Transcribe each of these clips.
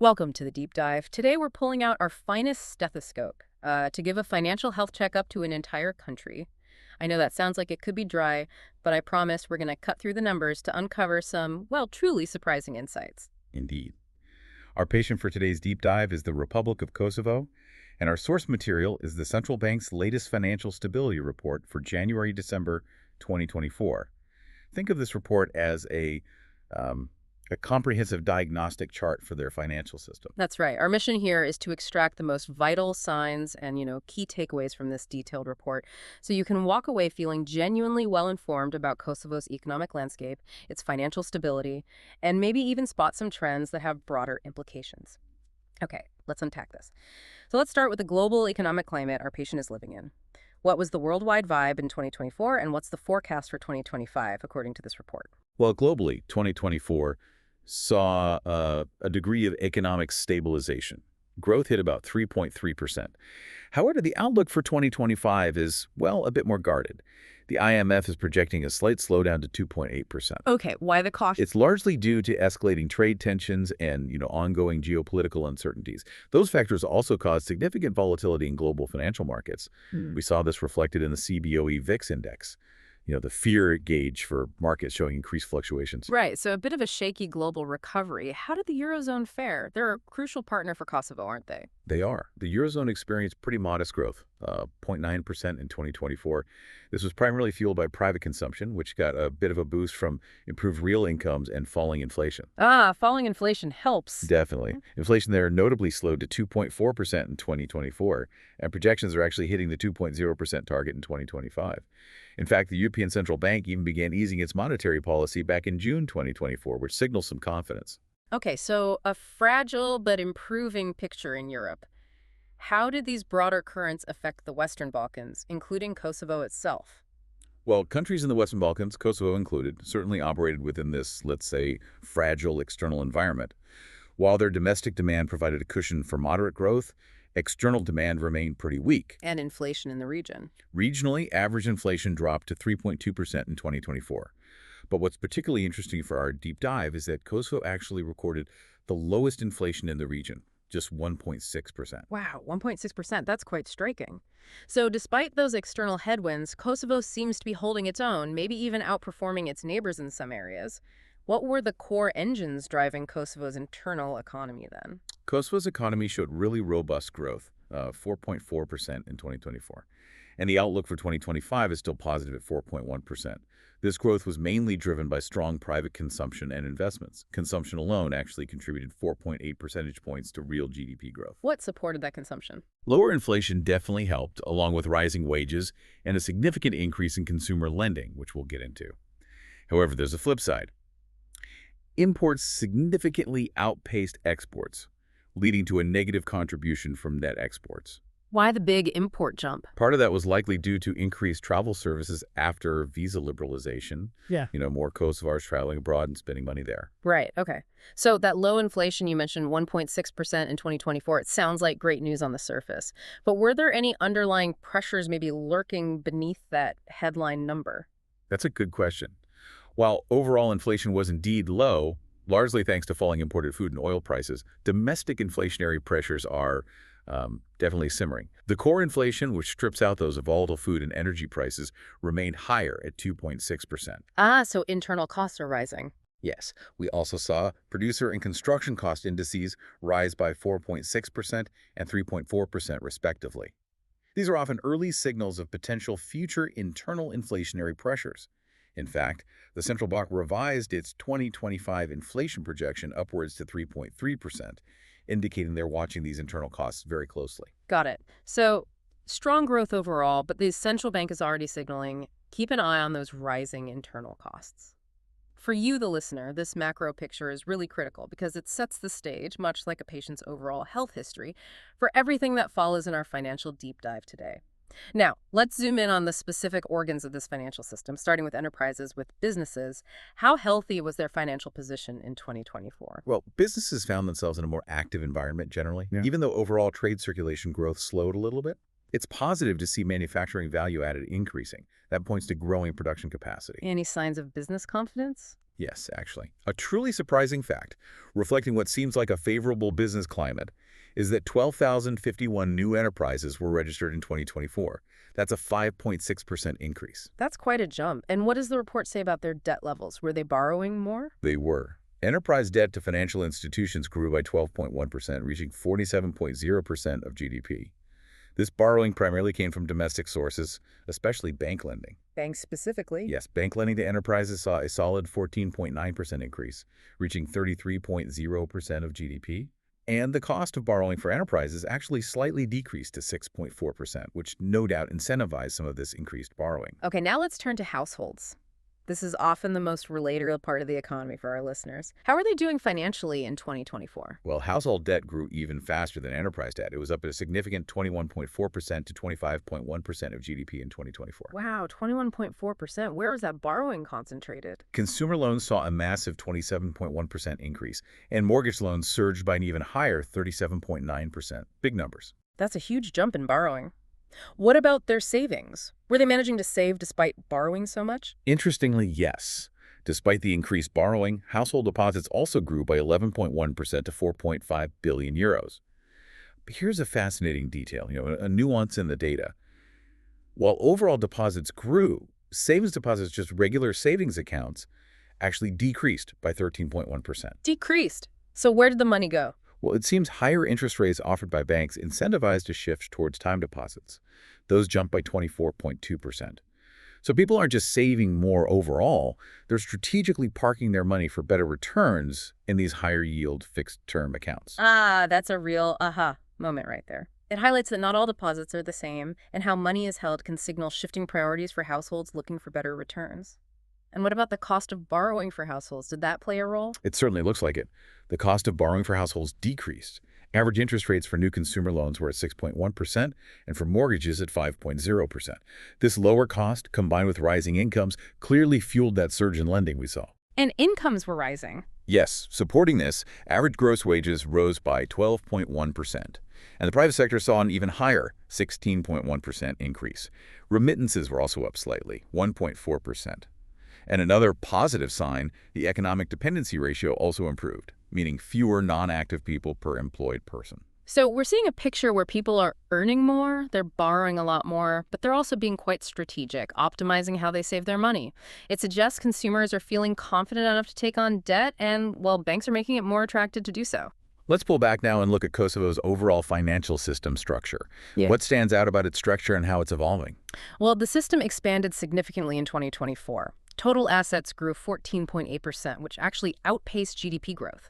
Welcome to the deep dive. Today we're pulling out our finest stethoscope to give a financial health checkup to an entire country. I know that sounds like it could be dry, but I promise we're going to cut through the numbers to uncover some, well, truly surprising insights. Indeed. Our patient for today's deep dive is the Republic of Kosovo, and our source material is the central bank's latest financial stability report for January-December 2024. Think of this report as a comprehensive diagnostic chart for their financial system. That's right. Our mission here is to extract the most vital signs and, key takeaways from this detailed report so you can walk away feeling genuinely well-informed about Kosovo's economic landscape, its financial stability, and maybe even spot some trends that have broader implications. Okay, let's unpack this. So let's start with the global economic climate our patient is living in. What was the worldwide vibe in 2024, and what's the forecast for 2025, according to this report? Well, globally, 2024 saw a degree of economic stabilization. Growth hit about 3.3%. However, the outlook for 2025 is, well, a bit more guarded. The IMF is projecting a slight slowdown to 2.8%. Okay, why the caution? It's largely due to escalating trade tensions and, ongoing geopolitical uncertainties. Those factors also caused significant volatility in global financial markets. We saw this reflected in the CBOE VIX index, the fear gauge for markets showing increased fluctuations. Right, so a bit of a shaky global recovery. How did the Eurozone fare? They're a crucial partner for Kosovo, aren't they? They are. The Eurozone experienced pretty modest growth, 0.9% in 2024. This was primarily fueled by private consumption, which got a bit of a boost from improved real incomes and falling inflation. Falling inflation helps. Definitely. Inflation there notably slowed to 2.4% in 2024, and projections are actually hitting the 2.0% target in 2025. In fact, the European Central Bank even began easing its monetary policy back in June 2024, which signals some confidence. Okay, so a fragile but improving picture in Europe. How did these broader currents affect the Western Balkans, including Kosovo itself? Well, countries in the Western Balkans, Kosovo included, certainly operated within this, let's say, fragile external environment. While their domestic demand provided a cushion for moderate growth, external demand remained pretty weak. And inflation in the region. Regionally, average inflation dropped to 3.2% in 2024. But what's particularly interesting for our deep dive is that Kosovo actually recorded the lowest inflation in the region, just 1.6%. Wow, 1.6%. That's quite striking. So despite those external headwinds, Kosovo seems to be holding its own, maybe even outperforming its neighbors in some areas. What were the core engines driving Kosovo's internal economy then? Kosovo's economy showed really robust growth, 4.4% in 2024. And the outlook for 2025 is still positive at 4.1%. This growth was mainly driven by strong private consumption and investments. Consumption alone actually contributed 4.8 percentage points to real GDP growth. What supported that consumption? Lower inflation definitely helped, along with rising wages and a significant increase in consumer lending, which we'll get into. However, there's a flip side. Imports significantly outpaced exports, leading to a negative contribution from net exports. Why the big import jump? Part of that was likely due to increased travel services after visa liberalization. Yeah. More Kosovars traveling abroad and spending money there. Right, okay. So that low inflation you mentioned, 1.6% in 2024, it sounds like great news on the surface. But were there any underlying pressures maybe lurking beneath that headline number? That's a good question. While overall inflation was indeed low, largely thanks to falling imported food and oil prices, domestic inflationary pressures are definitely simmering. The core inflation, which strips out those volatile food and energy prices, remained higher at 2.6%. So internal costs are rising. Yes, we also saw producer and construction cost indices rise by 4.6% and 3.4% respectively. These are often early signals of potential future internal inflationary pressures. In fact, the central bank revised its 2025 inflation projection upwards to 3.3%, indicating they're watching these internal costs very closely. Got it. So strong growth overall, but the central bank is already signaling, keep an eye on those rising internal costs. For you, the listener, this macro picture is really critical because it sets the stage, much like a patient's overall health history, for everything that follows in our financial deep dive today. Now, let's zoom in on the specific organs of this financial system, starting with enterprises, with businesses. How healthy was their financial position in 2024? Well, businesses found themselves in a more active environment generally. Even though overall trade circulation growth slowed a little bit, it's positive to see manufacturing value added increasing. That points to growing production capacity. Any signs of business confidence? Yes, actually. A truly surprising fact, reflecting what seems like a favorable business climate, is that 12,051 new enterprises were registered in 2024. That's a 5.6% increase. That's quite a jump. And what does the report say about their debt levels? Were they borrowing more? They were. Enterprise debt to financial institutions grew by 12.1%, reaching 47.0% of GDP. This borrowing primarily came from domestic sources, especially bank lending. Banks specifically? Yes, bank lending to enterprises saw a solid 14.9% increase, reaching 33.0% of GDP. And the cost of borrowing for enterprises actually slightly decreased to 6.4%, which no doubt incentivized some of this increased borrowing. Okay, now let's turn to households. This is often the most relatable part of the economy for our listeners. How are they doing financially in 2024? Well, household debt grew even faster than enterprise debt. It was up at a significant 21.4% to 25.1% of GDP in 2024. Wow, 21.4%. Where is that borrowing concentrated? Consumer loans saw a massive 27.1% increase, and mortgage loans surged by an even higher 37.9%. Big numbers. That's a huge jump in borrowing. What about their savings? Were they managing to save despite borrowing so much? Interestingly, yes. Despite the increased borrowing, household deposits also grew by 11.1% to 4.5 billion euros. But here's a fascinating detail, a nuance in the data. While overall deposits grew, savings deposits, just regular savings accounts, actually decreased by 13.1%. Decreased. So where did the money go? Well, it seems higher interest rates offered by banks incentivized a shift towards time deposits. Those jumped by 24.2%. So people aren't just saving more overall, they're strategically parking their money for better returns in these higher yield fixed-term accounts. Ah, that's a real aha moment right there. It highlights that not all deposits are the same, and how money is held can signal shifting priorities for households looking for better returns. And what about the cost of borrowing for households? Did that play a role? It certainly looks like it. The cost of borrowing for households decreased. Average interest rates for new consumer loans were at 6.1% and for mortgages at 5.0%. This lower cost, combined with rising incomes, clearly fueled that surge in lending we saw. And incomes were rising. Yes, supporting this, average gross wages rose by 12.1%. And the private sector saw an even higher 16.1% increase. Remittances were also up slightly, 1.4%. And another positive sign, the economic dependency ratio also improved, meaning fewer non-active people per employed person. So we're seeing a picture where people are earning more, they're borrowing a lot more, but they're also being quite strategic, optimizing how they save their money. It suggests consumers are feeling confident enough to take on debt, and, well, banks are making it more attractive to do so. Let's pull back now and look at Kosovo's overall financial system structure. Yeah. What stands out about its structure and how it's evolving? Well, the system expanded significantly in 2024. Total assets grew 14.8%, which actually outpaced GDP growth.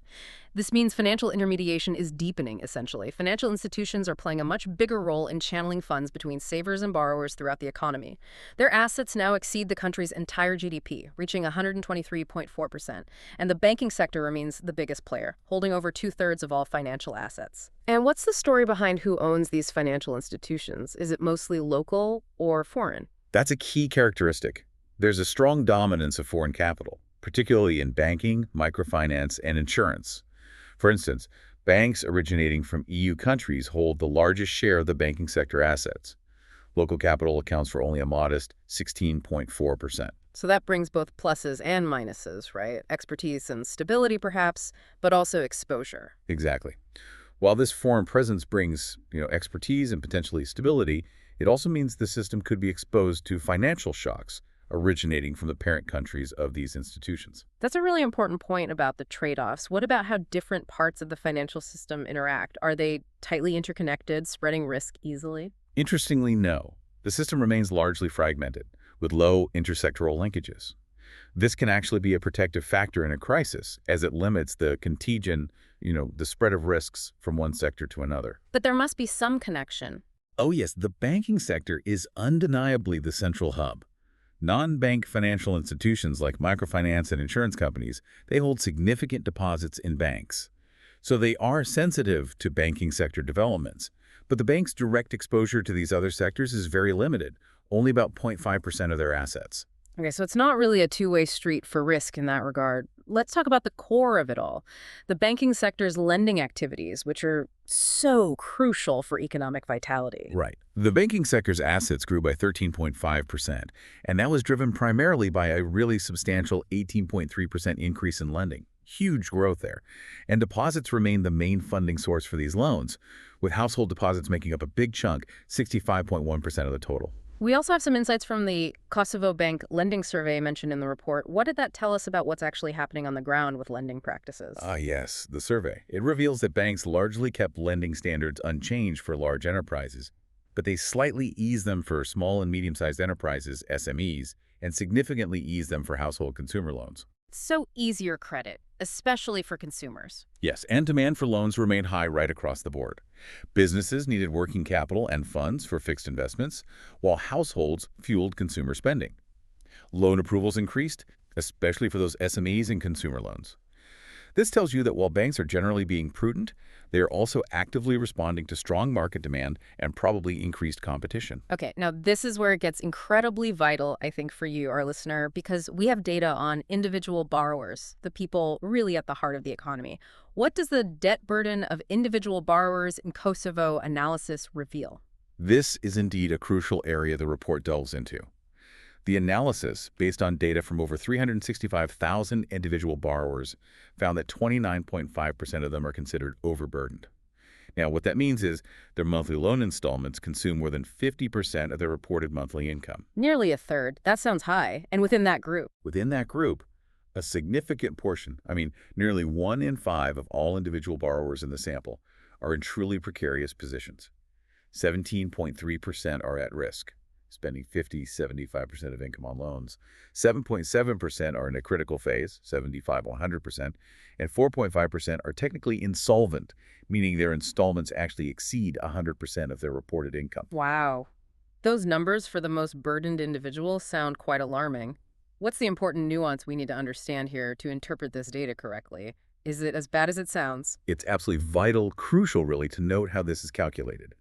This means financial intermediation is deepening, essentially. Financial institutions are playing a much bigger role in channeling funds between savers and borrowers throughout the economy. Their assets now exceed the country's entire GDP, reaching 123.4%, and the banking sector remains the biggest player, holding over 2/3 of all financial assets. And what's the story behind who owns these financial institutions? Is it mostly local or foreign? That's a key characteristic. There's a strong dominance of foreign capital, particularly in banking, microfinance, and insurance. For instance, banks originating from EU countries hold the largest share of the banking sector assets. Local capital accounts for only a modest 16.4%. So that brings both pluses and minuses, right? Expertise and stability, perhaps, but also exposure. Exactly. While this foreign presence brings, expertise and potentially stability, it also means the system could be exposed to financial shocks originating from the parent countries of these institutions. That's a really important point about the trade-offs. What about how different parts of the financial system interact? Are they tightly interconnected, spreading risk easily? Interestingly, no. The system remains largely fragmented, with low intersectoral linkages. This can actually be a protective factor in a crisis, as it limits the contagion, the spread of risks from one sector to another. But there must be some connection. Oh yes, the banking sector is undeniably the central hub. Non-bank financial institutions like microfinance and insurance companies, they hold significant deposits in banks. So they are sensitive to banking sector developments. But the bank's direct exposure to these other sectors is very limited, only about 0.5% of their assets. Okay, so it's not really a two-way street for risk in that regard. Let's talk about the core of it all, the banking sector's lending activities, which are so crucial for economic vitality. Right. The banking sector's assets grew by 13.5%, and that was driven primarily by a really substantial 18.3% increase in lending. Huge growth there. And deposits remain the main funding source for these loans, with household deposits making up a big chunk, 65.1% of the total. We also have some insights from the Kosovo Bank lending survey mentioned in the report. What did that tell us about what's actually happening on the ground with lending practices? Ah, yes, the survey. It reveals that banks largely kept lending standards unchanged for large enterprises, but they slightly eased them for small and medium-sized enterprises, SMEs, and significantly eased them for household consumer loans. So easier credit, especially for consumers. Yes, and demand for loans remained high right across the board. Businesses needed working capital and funds for fixed investments, while households fueled consumer spending. Loan approvals increased, especially for those SMEs and consumer loans. This tells you that while banks are generally being prudent, they are also actively responding to strong market demand and probably increased competition. Okay, now this is where it gets incredibly vital, I think, for you, our listener, because we have data on individual borrowers, the people really at the heart of the economy. What does the debt burden of individual borrowers in Kosovo analysis reveal? This is indeed a crucial area the report delves into. The analysis, based on data from over 365,000 individual borrowers, found that 29.5% of them are considered overburdened. Now, what that means is their monthly loan installments consume more than 50% of their reported monthly income. Nearly a third. That sounds high. And within that group. Within that group, a significant portion, nearly 1 in 5 of all individual borrowers in the sample, are in truly precarious positions. 17.3% are at risk, spending 75% of income on loans. 7.7% are in a critical phase, 100%, and 4.5% are technically insolvent, meaning their installments actually exceed 100% of their reported income. Wow. Those numbers for the most burdened individuals sound quite alarming. What's the important nuance we need to understand here to interpret this data correctly? Is it as bad as it sounds? It's absolutely vital, crucial really, to note how this is calculated.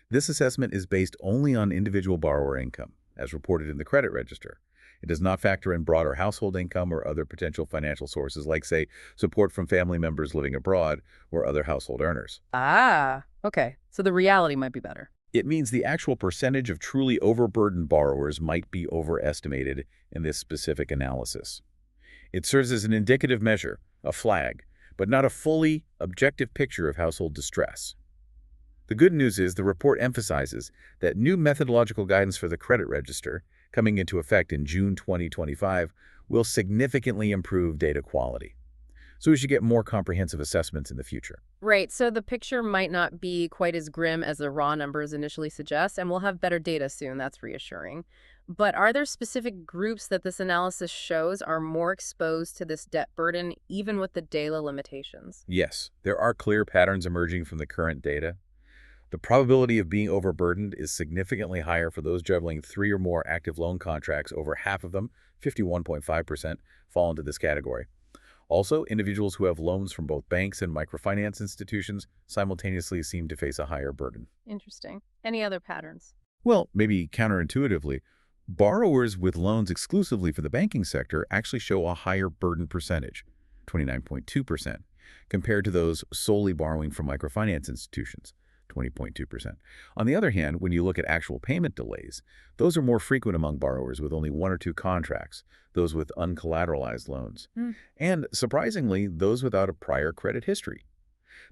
This assessment is based only on individual borrower income, as reported in the credit register. It does not factor in broader household income or other potential financial sources like, say, support from family members living abroad or other household earners. Ah, okay. So the reality might be better. It means the actual percentage of truly overburdened borrowers might be overestimated in this specific analysis. It serves as an indicative measure, a flag, but not a fully objective picture of household distress. The good news is the report emphasizes that new methodological guidance for the credit register, coming into effect in June 2025, will significantly improve data quality. So we should get more comprehensive assessments in the future. Right, so the picture might not be quite as grim as the raw numbers initially suggest, and we'll have better data soon. That's reassuring. But are there specific groups that this analysis shows are more exposed to this debt burden, even with the data limitations? Yes, there are clear patterns emerging from the current data. The probability of being overburdened is significantly higher for those juggling 3 or more active loan contracts. Over half of them, 51.5%, fall into this category. Also, individuals who have loans from both banks and microfinance institutions simultaneously seem to face a higher burden. Interesting. Any other patterns? Well, maybe counterintuitively, borrowers with loans exclusively for the banking sector actually show a higher burden percentage, 29.2%, compared to those solely borrowing from microfinance institutions, 20.2%. On the other hand, when you look at actual payment delays, those are more frequent among borrowers with only 1 or 2 contracts, those with uncollateralized loans, and surprisingly, those without a prior credit history.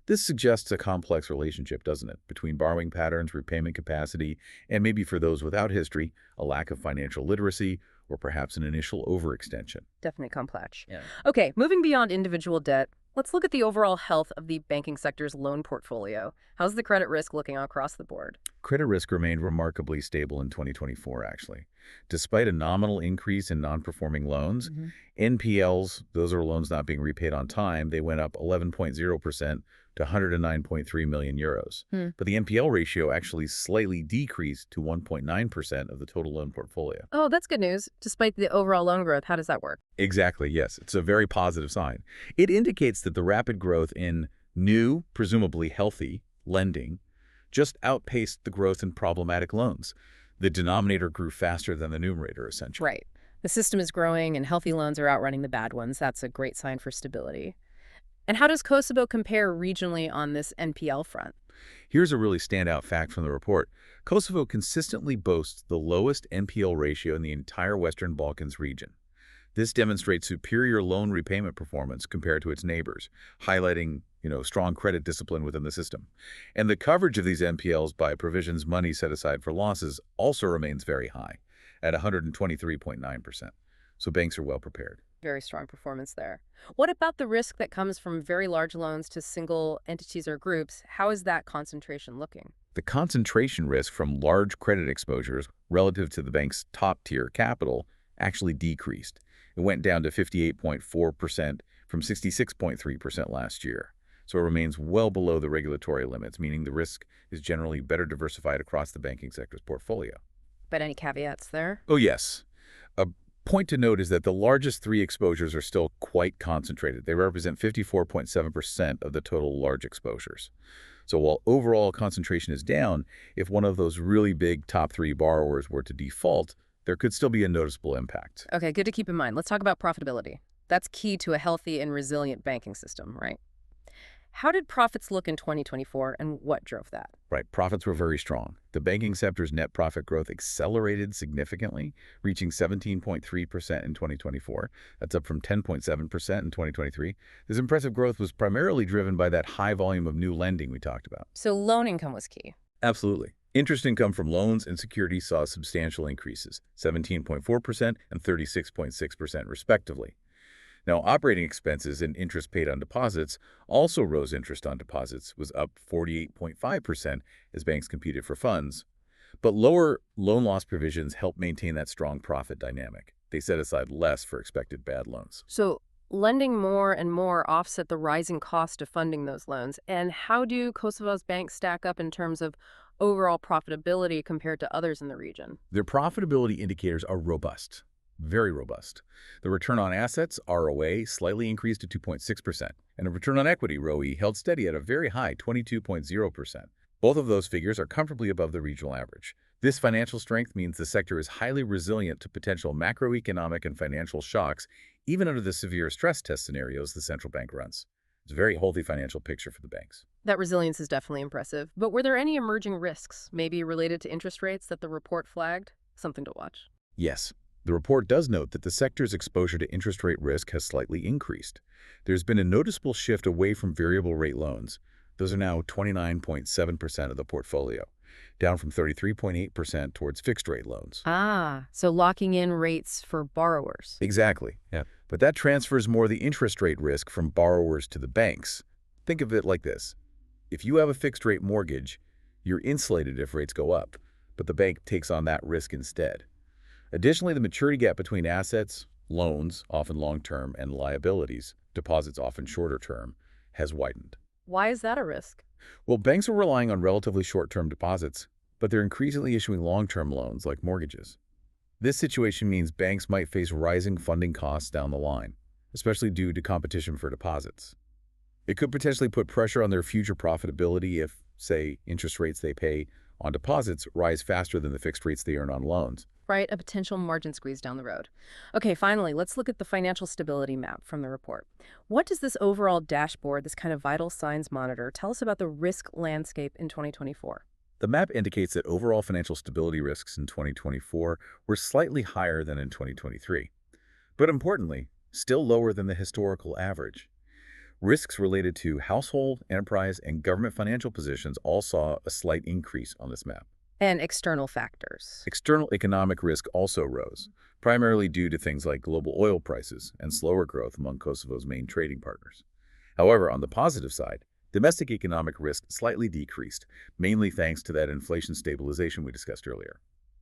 This suggests a complex relationship, doesn't it, between borrowing patterns, repayment capacity, and maybe for those without history, a lack of financial literacy, or perhaps an initial overextension. Definitely complex. Yeah. Okay, moving beyond individual debt, let's look at the overall health of the banking sector's loan portfolio. How's the credit risk looking across the board? Credit risk remained remarkably stable in 2024, actually. Despite a nominal increase in non-performing loans, NPLs, those are loans not being repaid on time, they went up 11.0% to 109.3 million euros. But the NPL ratio actually slightly decreased to 1.9% of the total loan portfolio. Oh, that's good news. Despite the overall loan growth, how does that work? Exactly, yes. It's a very positive sign. It indicates that the rapid growth in new, presumably healthy, lending just outpaced the growth in problematic loans. The denominator grew faster than the numerator, essentially. Right. The system is growing and healthy loans are outrunning the bad ones. That's a great sign for stability. And how does Kosovo compare regionally on this NPL front? Here's a really standout fact from the report. Kosovo consistently boasts the lowest NPL ratio in the entire Western Balkans region. This demonstrates superior loan repayment performance compared to its neighbors, highlighting, strong credit discipline within the system. And the coverage of these NPLs by provisions money set aside for losses also remains very high, at 123.9%. So banks are well prepared. Very strong performance there. What about the risk that comes from very large loans to single entities or groups? How is that concentration looking? The concentration risk from large credit exposures relative to the bank's top-tier capital actually decreased. It went down to 58.4% from 66.3% last year. So it remains well below the regulatory limits, meaning the risk is generally better diversified across the banking sector's portfolio. But any caveats there? Oh, yes. A point to note is that the largest three exposures are still quite concentrated. They represent 54.7% of the total large exposures. So while overall concentration is down, if one of those really big top three borrowers were to default, there could still be a noticeable impact. Okay, good to keep in mind. Let's talk about profitability. That's key to a healthy and resilient banking system, right? How did profits look in 2024 and what drove that? Right, profits were very strong. The banking sector's net profit growth accelerated significantly, reaching 17.3% in 2024. That's up from 10.7% in 2023. This impressive growth was primarily driven by that high volume of new lending we talked about. So loan income was key. Absolutely. Interest income from loans and securities saw substantial increases, 17.4% and 36.6% respectively. Now, operating expenses and interest paid on deposits also rose. Interest on deposits was up 48.5% as banks competed for funds. But lower loan loss provisions helped maintain that strong profit dynamic. They set aside less for expected bad loans. So lending more and more offset the rising cost of funding those loans. And how do Kosovo's banks stack up in terms of overall profitability compared to others in the region? Their profitability indicators are robust. Very robust. The return on assets, ROA, slightly increased to 2.6%, and the return on equity, ROE, held steady at a very high 22.0%. Both of those figures are comfortably above the regional average. This financial strength means the sector is highly resilient to potential macroeconomic and financial shocks, even under the severe stress test scenarios the central bank runs. It's a very healthy financial picture for the banks. That resilience is definitely impressive. But were there any emerging risks, maybe related to interest rates, that the report flagged? Something to watch. Yes. The report does note that the sector's exposure to interest rate risk has slightly increased. There's been a noticeable shift away from variable rate loans. Those are now 29.7% of the portfolio, down from 33.8% towards fixed rate loans. So locking in rates for borrowers. Exactly. Yeah. But that transfers more of the interest rate risk from borrowers to the banks. Think of it like this. If you have a fixed rate mortgage, you're insulated if rates go up, but the bank takes on that risk instead. Additionally, the maturity gap between assets, loans, often long-term, and liabilities, deposits often shorter-term, has widened. Why is that a risk? Well, banks are relying on relatively short-term deposits, but they're increasingly issuing long-term loans like mortgages. This situation means banks might face rising funding costs down the line, especially due to competition for deposits. It could potentially put pressure on their future profitability if, say, interest rates they pay on deposits rise faster than the fixed rates they earn on loans. Right, a potential margin squeeze down the road. Okay, finally, let's look at the financial stability map from the report. What does this overall dashboard, this kind of vital signs monitor, tell us about the risk landscape in 2024? The map indicates that overall financial stability risks in 2024 were slightly higher than in 2023, but importantly, still lower than the historical average. Risks related to household, enterprise, and government financial positions all saw a slight increase on this map. And external factors. External economic risk also rose, primarily due to things like global oil prices and slower growth among Kosovo's main trading partners. However, on the positive side, domestic economic risk slightly decreased, mainly thanks to that inflation stabilization we discussed earlier.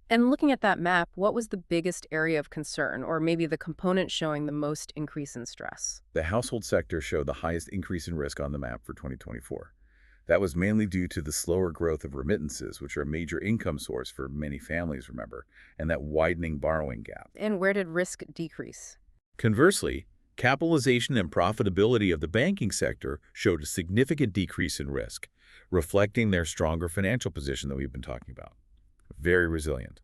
And looking at that map, what was the biggest area of concern, or maybe the component showing the most increase in stress? The household sector showed the highest increase in risk on the map for 2024. That was mainly due to the slower growth of remittances, which are a major income source for many families, remember, and that widening borrowing gap. And where did risk decrease? Conversely, capitalization and profitability of the banking sector showed a significant decrease in risk, reflecting their stronger financial position that we've been talking about. Very resilient.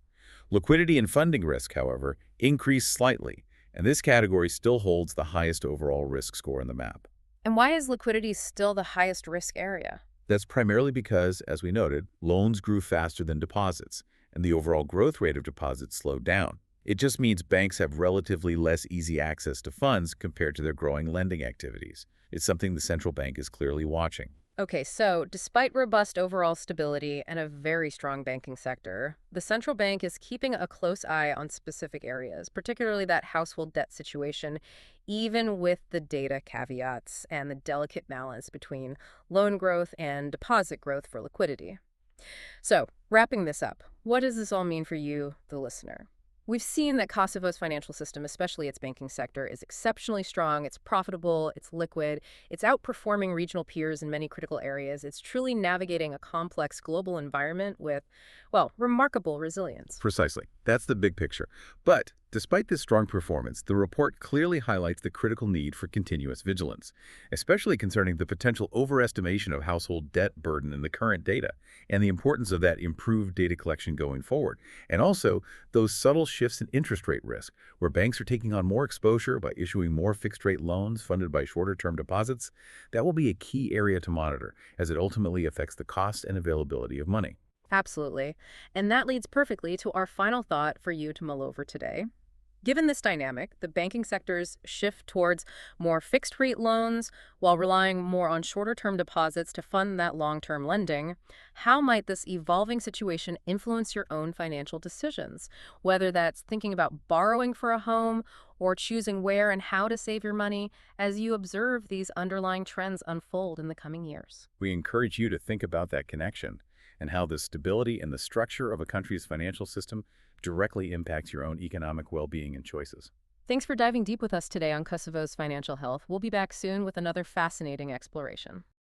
Liquidity and funding risk, however, increased slightly, and this category still holds the highest overall risk score in the map. And why is liquidity still the highest risk area? That's primarily because, as we noted, loans grew faster than deposits, and the overall growth rate of deposits slowed down. It just means banks have relatively less easy access to funds compared to their growing lending activities. It's something the central bank is clearly watching. Okay, so despite robust overall stability and a very strong banking sector, the central bank is keeping a close eye on specific areas, particularly that household debt situation, even with the data caveats and the delicate balance between loan growth and deposit growth for liquidity. So, wrapping this up, what does this all mean for you, the listener? We've seen that Kosovo's financial system, especially its banking sector, is exceptionally strong. It's profitable, it's liquid, it's outperforming regional peers in many critical areas. It's truly navigating a complex global environment with, well, remarkable resilience. Precisely. That's the big picture. But despite this strong performance, the report clearly highlights the critical need for continuous vigilance, especially concerning the potential overestimation of household debt burden in the current data and the importance of that improved data collection going forward. And also, those subtle shifts in interest rate risk, where banks are taking on more exposure by issuing more fixed-rate loans funded by shorter-term deposits, that will be a key area to monitor as it ultimately affects the cost and availability of money. Absolutely. And that leads perfectly to our final thought for you to mull over today. Given this dynamic, the banking sector's shift towards more fixed-rate loans while relying more on shorter-term deposits to fund that long-term lending, how might this evolving situation influence your own financial decisions? Whether that's thinking about borrowing for a home or choosing where and how to save your money as you observe these underlying trends unfold in the coming years. We encourage you to think about that connection and how the stability and the structure of a country's financial system directly impacts your own economic well-being and choices. Thanks for diving deep with us today on Kosovo's financial health. We'll be back soon with another fascinating exploration.